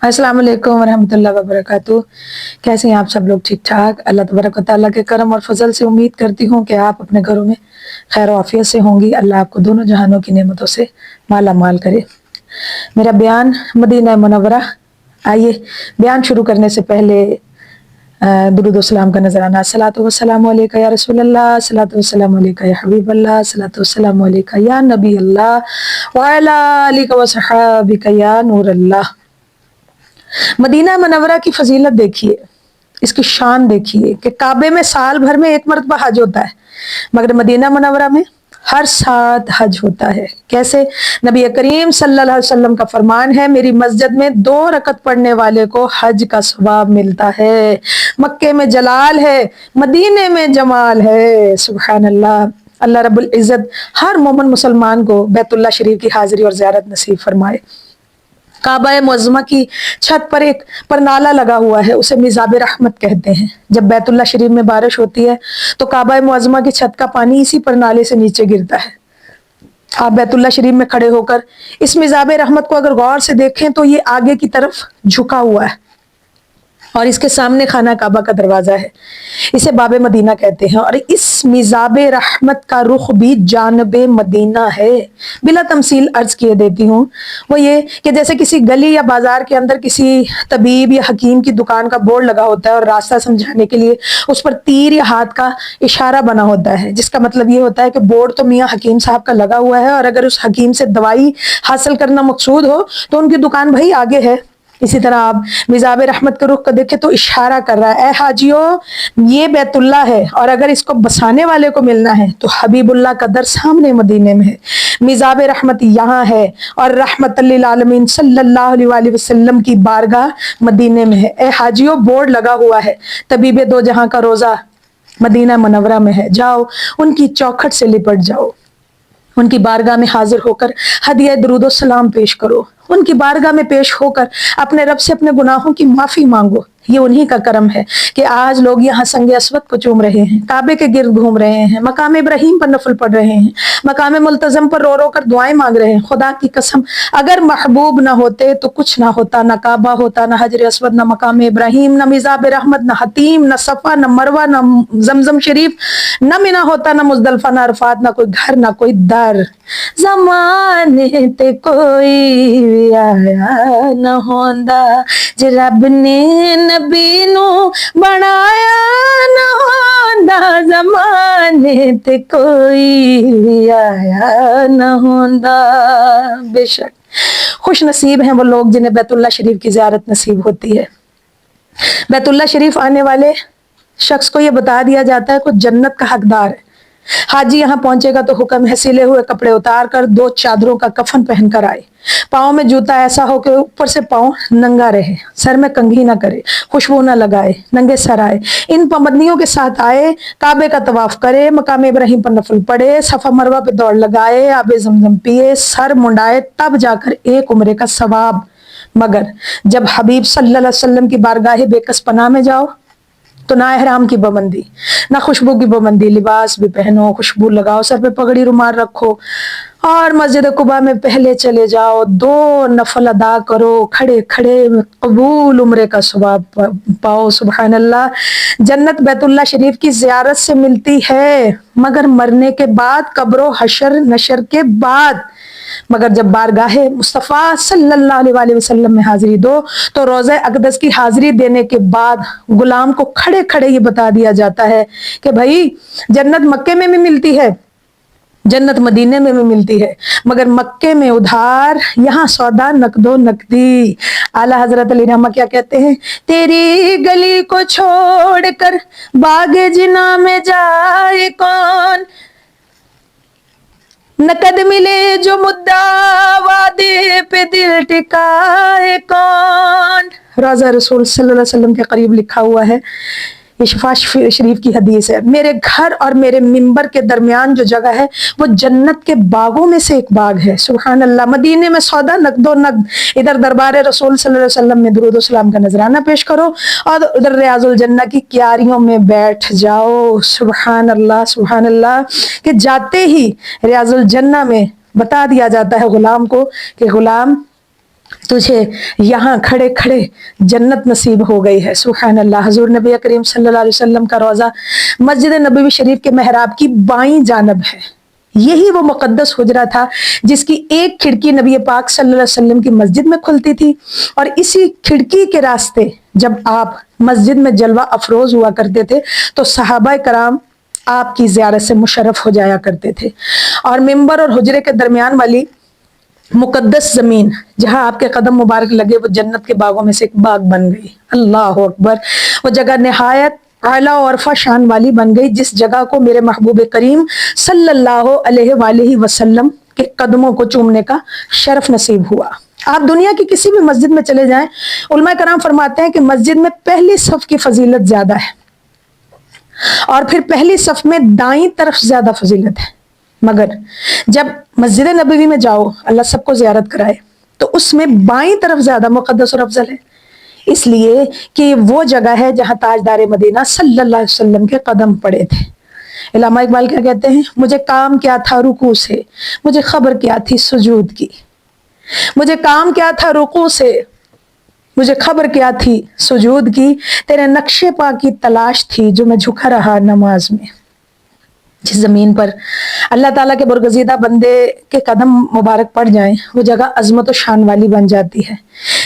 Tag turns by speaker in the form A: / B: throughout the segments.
A: अस्सलाम वालेकुम वरहमतुल्लाहि वबरकातुह। कैसे हैं आप सब लोग? ठीक ठाक। अल्लाह तबारक व तआला के करम और फजल से उम्मीद करती हूँ कि आप अपने घरों में खैर आफियत से होंगी। अल्लाह आपको दोनों जहानों की नेमतों से माला माल करे। मेरा बयान मदीना मुनव्वरा। आइए बयान शुरू करने से पहले दुरूद व सलाम का नजराना। सलातो व सलामु अलैका या रसूल अल्लाह, सलातो व सलामु अलैका या हबीब अल्लाह, सलातो व सलामु अलैका या नबी अल्लाह व अला आलिका व सहाबिका या नूर अल्लाह। मदीना मुनव्वरा की फजीलत देखिए, इसकी शान देखिए कि काबे में साल भर में एक मरतबा हज होता है, मगर मदीना मुनव्वरा में हर साल हज होता है। कैसे? नबी करीम सल्लल्लाहु अलैहि वसल्लम का फरमान है, मेरी मस्जिद में 2 रकत पढ़ने वाले को हज का सवाब मिलता है। मक्के में जलाल है, मदीने में जमाल है। सुभान अल्लाह। अल्लाह रब्बुल इज्जत हर मोमिन मुसलमान को बैतुल्लाह शरीफ की हाजिरी और ज़ियारत नसीब फरमाए। काबा मुअज़्ज़मा की छत पर एक परनाला लगा हुआ है, उसे मिज़ाब रहमत कहते हैं। जब बैतुल्लाह शरीफ में बारिश होती है तो काबा मुअज़्ज़मा की छत का पानी इसी परनाले से नीचे गिरता है। आप बैतुल्लाह शरीफ में खड़े होकर इस मिज़ाब रहमत को अगर गौर से देखें तो ये आगे की तरफ झुका हुआ है और इसके सामने खाना काबा का दरवाजा है। इसे बाबे मदीना कहते हैं और इस मिज़ाब रहमत का रुख भी जानबे मदीना है। बिला तमसील अर्ज किए देती हूँ, वो ये कि जैसे किसी गली या बाजार के अंदर किसी तबीब या हकीम की दुकान का बोर्ड लगा होता है और रास्ता समझाने के लिए उस पर तीर या हाथ का इशारा बना होता है, जिसका मतलब ये होता है कि बोर्ड तो मियाँ हकीम साहब का लगा हुआ है और अगर उस हकीम से दवाई हासिल करना मकसूद हो तो उनकी दुकान भाई आगे है। इसी तरह आप मिज़ाब रहमत के रुख को देखें तो इशारा कर रहा है, ए हाजियो ये बैतुल्लाह है और अगर इसको बसाने वाले को मिलना है तो हबीबुल्लाह का दर सामने मदीने में है। मिज़ाब रहमत यहाँ है और रहमत लिल आलमीन सल्लल्लाहु अलैहि वसल्लम की बारगाह मदीने में है। ए हाजियो बोर्ड लगा हुआ है, तबीबे दो जहां का रोजा मदीना मुनव्वरा में है। जाओ उनकी चौखट से लिपट जाओ, उनकी बारगाह में हाजिर होकर हदिया दुरूद सलाम पेश करो, उनकी बारगाह में पेश होकर अपने रब से अपने गुनाहों की माफी मांगो। ये उन्हीं का करम है कि आज लोग यहाँ संगे अस्वद को चूम रहे हैं, काबे के गिर्द घूम रहे हैं, मकाम इब्राहिम पर नफल पढ़ रहे हैं, मकाम मुल्तजम पर रो रो कर दुआएं मांग रहे हैं। खुदा की कसम अगर महबूब ना होते तो कुछ ना होता, ना काबा होता, ना हजर अस्वद, ना मकाम इब्राहिम, ना मिज़ाब रहमत, ना हतीम, ना सफा, ना मरवा, ना जमजम शरीफ, ना मिना होता, ना मुजदलफा, ना अरफात, ना कोई घर, ना कोई दर। ज़माने ते कोई आया न होंदा जे रब ने नबी नू बनाया न होंदा, ज़माने ते कोई आया न होंदा। बेशक खुश नसीब हैं वो लोग जिन्हें बैतुल्लाह शरीफ की ज़ियारत नसीब होती है। बैतुल्लाह शरीफ आने वाले शख्स को यह बता दिया जाता है कि जन्नत का हकदार है। हाजी यहाँ पहुंचेगा तो हुक्म है सिले हुए कपड़े उतार कर 2 चादरों का कफन पहनकर आए, पाँव में जूता ऐसा हो कि ऊपर से पाँव नंगा रहे, सर में कंघी ना करे, खुशबू ना लगाए, नंगे सर आए। इन पाबंदियों के साथ आए, काबे का तवाफ करे, मकाम इब्राहिम पर नफल पढ़े, सफा मरवा पे दौड़ लगाए, आबे जमजम पिए, सर मुंडाए, तब जाकर एक उम्रे का सवाब। मगर जब हबीब सल्लल्लाहु अलैहि वसल्लम की बारगाह बेकस पनाह में जाओ तो ना एहराम की पाबंदी, ना खुशबू की पाबंदी, लिबास भी पहनो, खुशबू लगाओ, सर पे पगड़ी रुमाल रखो और मस्जिद कुबा में पहले चले जाओ, 2 नफल अदा करो, खड़े खड़े कबूल उम्रे का सवाब पाओ। सुभान अल्लाह। जन्नत बैतुल्लाह शरीफ की ज़ियारत से मिलती है, मगर मरने के बाद, कब्र हशर नशर के बाद। मगर जब बारगाहे मुस्तफ़ा सल्लल्लाहु अलैहि वसल्लम में हाजिरी दो तो रोज़ा अक़दस की हाजिरी देने के बाद गुलाम को खड़े खड़े ये बता दिया जाता है कि भाई जन्नत मक्के में भी मिलती है, जन्नत मदीने में भी मिलती है, मगर मक्के में उधार, यहाँ सौदा नकदो नकदी। आला हजरत अली रहमा क्या कहते हैं? तेरी गली को छोड़कर बागे जिना में जाए कौन, नकद मिले जो मुद्दा वादे पे दिल टिकाए कौन। रोज़ा रसूल सल्लल्लाहु अलैहि वसल्लम के करीब लिखा हुआ है, ये शिफा शरीफ की हदीस है, मेरे घर और मेरे मिंबर के दरमियान जो जगह है वो जन्नत के बागों में से एक बाग है। सुभान अल्लाह। मदीने में सौदा नकदो नकद, इधर दरबार रसूल सल्लल्लाहु अलैहि वसल्लम में दुरूद सलाम का नजराना पेश करो और उधर रियाजुल जन्नह की क्यारियों में बैठ जाओ। सुभान अल्लाह, सुभान अल्लाह। कि जाते ही रियाजुल जन्नह में बता दिया जाता है गुलाम को कि गुलाम तुझे यहाँ खड़े खड़े जन्नत नसीब हो गई है। सुभान अल्लाह। हजूर नबी करीम सल्लल्लाहु अलैहि वसल्लम का रोज़ा मस्जिद नबवी शरीफ के मेहराब की बाईं जानब है। यही वो मुकद्दस हुजरा था जिसकी एक खिड़की नबी पाक सल्लल्लाहु अलैहि वसल्लम की मस्जिद में खुलती थी, और इसी खिड़की के रास्ते जब आप मस्जिद में जलवा अफरोज हुआ करते थे तो सहाबा कराम आपकी ज़ियारत से मुशर्रफ हो जाया करते थे। और मिंबर और हुजरे के दरमियान वाली मुकद्दस जमीन जहां आपके कदम मुबारक लगे वो जन्नत के बागों में से एक बाग बन गई। अल्लाह अकबर। वो जगह निहायत आला और अरफा शान वाली बन गई, जिस जगह को मेरे महबूब करीम सल्लल्लाहु अलैहि वसल्लम के कदमों को चूमने का शरफ नसीब हुआ। आप दुनिया की किसी भी मस्जिद में चले जाएं, उलमा कराम फरमाते हैं कि मस्जिद में पहली सफ की फजीलत ज्यादा है, और फिर पहली सफ में दाईं तरफ ज्यादा फजीलत है। मगर जब मस्जिद नबवी में जाओ, अल्लाह सबको ज़ियारत कराए, तो उसमें बाईं तरफ ज्यादा मुकद्दस और अफजल है, इसलिए कि वो जगह है जहां ताजदार मदीना सल्लल्लाहु अलैहि वसल्लम के कदम पड़े थे। इल्लामा इकबाल क्या कहते हैं, मुझे काम क्या था रुकू से, मुझे खबर क्या थी सुजूद की। मुझे काम क्या था रुकू से, मुझे खबर क्या थी सुजूद की। तेरे नक्शे पा की तलाश थी जो मैं झुका रहा नमाज में। जिस जमीन पर अल्लाह ताला के बरगजीदा बंदे के कदम मुबारक पड़ जाएं, वो जगह अजमत और शान वाली बन जाती है।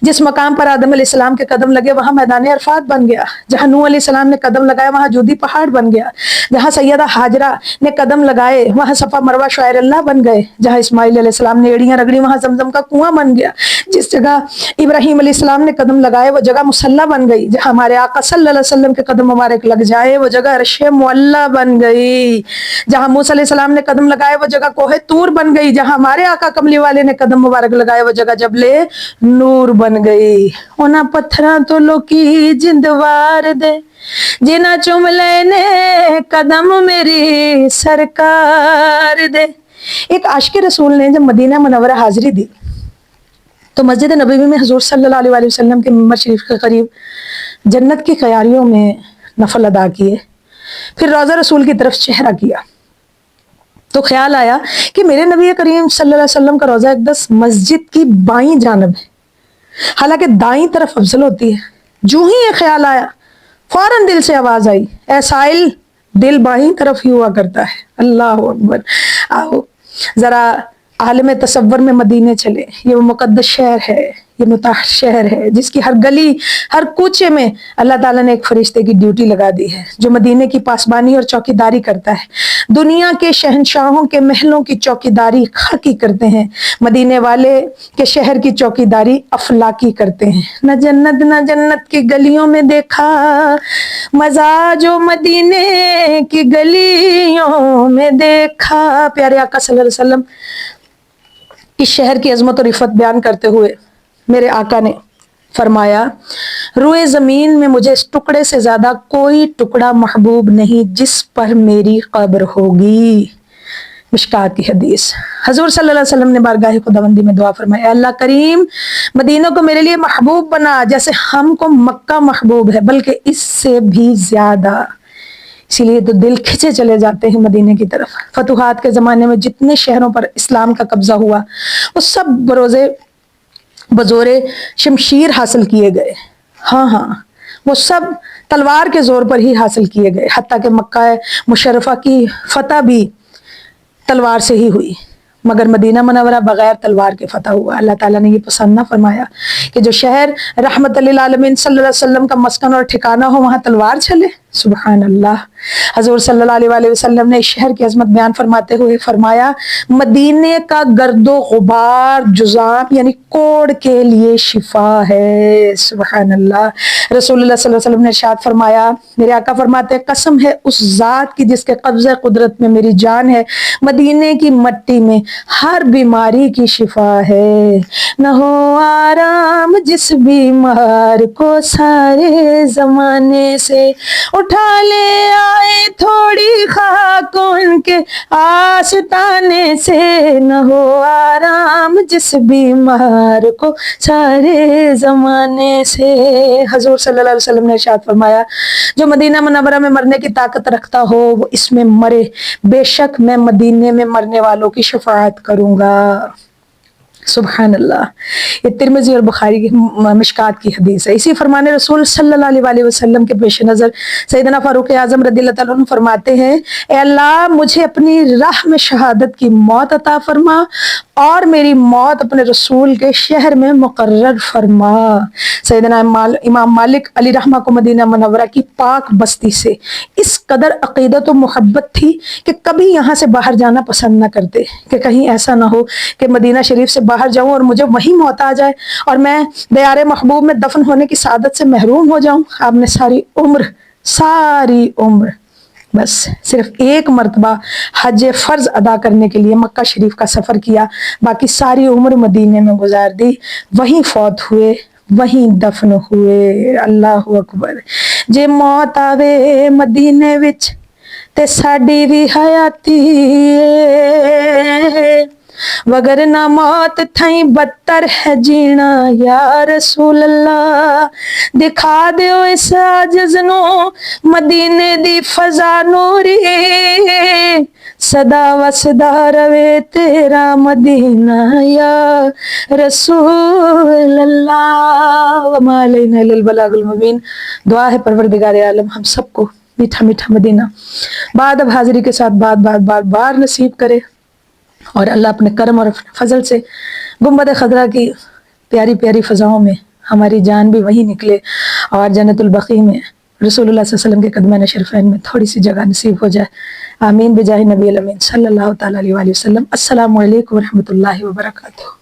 A: जिस मकाम पर आदम अलैहिस्सलाम के कदम लगे वहां मैदान अरफात बन गया। जहां नूह अलैहिस्सलाम ने कदम लगाए वहां जूदी पहाड़ बन गया। जहां सैयदा हाजरा ने कदम लगाए वहां सफा मरवा शायर अल्लाह बन गए। जहां इस्माइल अलैहिस्सलाम ने एड़ियां रगड़ी वहां जमजम का कुआं बन गया। जिस जगह इब्राहिम अलैहिस्सलाम ने कदम लगाए वो जगह मुसल्ला बन गई। जहां हमारे आका सल्लल्लाहु अलैहि वसल्लम के कदम मुबारक लग जाए वो जगह अर्शे मुअल्ला बन गई। जहां मूसा अलैहिस्सलाम ने कदम लगाए वो जगह कोहे तूर बन गई। जहां हमारे आका कमली वाले ने कदम मुबारक लगाए वो जगह जबले नूर बन गई। उन्हां पत्थरां तो लोकी जिंदवार दे जिन्हां चुम लेने कदम मेरी सरकार दे। एक आशिक रसूल ने जब मदीना मुनव्वरा हाजिरी दी तो मस्जिद नबवी में हुजूर सल्लल्लाहु अलैहि वसल्लम के मिंबर शरीफ के करीब जन्नत की क़यारियों में नफल अदा किए, फिर रोज़ा रसूल की तरफ चेहरा किया तो ख्याल आया कि मेरे नबी करीम सल्लल्लाहु अलैहि वसल्लम का रोज़ा अक़दस मस्जिद की बाईं जानब है, हालांकि दाईं तरफ अफजल होती है। जो ही ये ख्याल आया फौरन दिल से आवाज आई, ऐ साइल, दिल बाईं तरफ ही हुआ करता है। अल्लाह अकबर। आओ जरा आलम तसव्वुर में मदीने चले। ये वो मुकद्दस शहर है, ये मुताहर शहर है जिसकी हर गली हर कूचे में अल्लाह ताला ने एक फरिश्ते की ड्यूटी लगा दी है जो मदीने की पासबानी और चौकीदारी करता है। दुनिया के शहंशाहों के महलों की चौकीदारी खाकी करते हैं, मदीने वाले के शहर की चौकीदारी अफलाकी करते हैं। न जन्नत की गलियों में देखा मजा जो मदीने की गलियों में देखा। प्यारे आका सल्लल्लाहु अलैहि वसल्लम इस शहर की अजमत और इफ़त बयान करते हुए मेरे आका ने फरमाया, रुए ज़मीन में मुझे इस टुकड़े से ज़्यादा कोई टुकड़ा महबूब नहीं जिस पर मेरी कब्र होगी। मिशकात की हदीस। हजूर सल्लल्लाहु अलैहि वसल्लम ने बारगाह खुदावंदी में दुआ फरमाया, अल्लाह करीम मदीना को मेरे लिए महबूब बना जैसे हमको मक्का महबूब है, बल्कि इससे भी ज़्यादा। इसीलिए तो दिल खिंचे चले जाते हैं मदीने की तरफ। फतुहात के ज़माने में जितने शहरों पर इस्लाम का कब्जा हुआ वो सब बजोरे शमशीर हासिल किए गए। हाँ, वो सब तलवार के जोर पर ही हासिल किए गए। हत्ता कि मक्का मुशर्रफा की फतह भी तलवार से ही हुई, मगर मदीना मुनव्वरा बगैर तलवार के फतह हुआ। अल्लाह ताला ने ये पसंद ना फरमाया कि जो शहर रहमत लिल आलमीन सल्लल्लाहु अलैहि वसल्लम का मस्कन और ठिकाना हो वहाँ तलवार चले। सुबहान अल्लाह। हजूर सल्लल्लाहु अलैहि वसल्लम ने इस शहर की अजमत बयान फरमाते हुए फरमाया, मदीने का गर्दो गुबार जुज़ाम यानी कोड़ के लिए शिफा है। सुबहान अल्लाह। रसूलुल्लाह सल्लल्लाहु अलैहि वसल्लम ने इरशाद फरमाया, मेरे आका फरमाते हैं, कसम है उस जात की जिसके कब्ज़े कुदरत में मेरी जान है, मदीने की मट्टी में हर बीमारी की शिफा है। न हो आराम जिस बीमार को सारे जमाने से, उठा ले आए थोड़ी खाक उनके आस्ताने से। न हो आराम जिस बीमार को सारे जमाने से। हजूर सल्लल्लाहु अलैहि वसल्लम ने इरशाद फरमाया, जो मदीना मुनव्वरा में मरने की ताकत रखता हो वो इसमें मरे, बेशक मैं मदीने में मरने वालों की शफाअत करूंगा। سبحان اللہ. یہ ترمذی اور بخاری کی مشکات کی حدیث ہے. اسی فرمان رسول صلی اللہ علیہ وسلم کے پیش نظر سیدنا فاروق اعظم رضی اللہ تعالیٰ عنہ فرماتے ہیں اے اللہ مجھے اپنی راہ میں شہادت کی موت عطا فرما اور میری موت اپنے رسول کے شہر میں مقرر فرما. سیدنا امام مالک علی رحمہ کو مدینہ منورہ کی پاک بستی سے اس قدر عقیدت و محبت تھی کہ کبھی یہاں سے باہر جانا پسند نہ کرتے کہ کہیں ایسا نہ ہو کہ مدینہ شریف سے باہر جاؤں اور مجھے وہیں موت آ جائے اور میں دیار محبوب میں دفن ہونے کی سعادت سے محروم ہو جاؤں. آپ نے ساری عمر بس صرف ایک مرتبہ حج فرض ادا کرنے کے لیے مکہ شریف کا سفر کیا، باقی ساری عمر مدینے میں گزار دی. وہیں فوت ہوئے، وہیں دفن ہوئے. اللہ اکبر. جے موت آوے مدینے وچ تے ساڈی بھی حیاتی وگرنہ موت تھیں بدتر ہے جینا یا رسول اللہ. دکھا دیو اس عاجز نو مدینے دی فضا نوری صدا وسدا روے تیرا مدینہ یا رسول اللہ. وما علینا الا البلاغ المبین. دعا ہے پروردگار عالم ہم سب کو میٹھا میٹھا مدینہ بعد اب حاضری کے ساتھ بار نصیب کرے، اور اللہ اپنے کرم اور اپنے فضل سے گنبد خضرا کی پیاری پیاری فضاؤں میں ہماری جان بھی وہیں نکلے اور جنت البقیع میں رسول اللہ صلی اللہ علیہ وسلم کے قدمین شرفین میں تھوڑی سی جگہ نصیب ہو جائے. آمین بجاہ نبی الامین صلی اللہ تعالیٰ علیہ وآلہ وسلم. السلام علیکم ورحمۃ اللہ وبرکاتہ.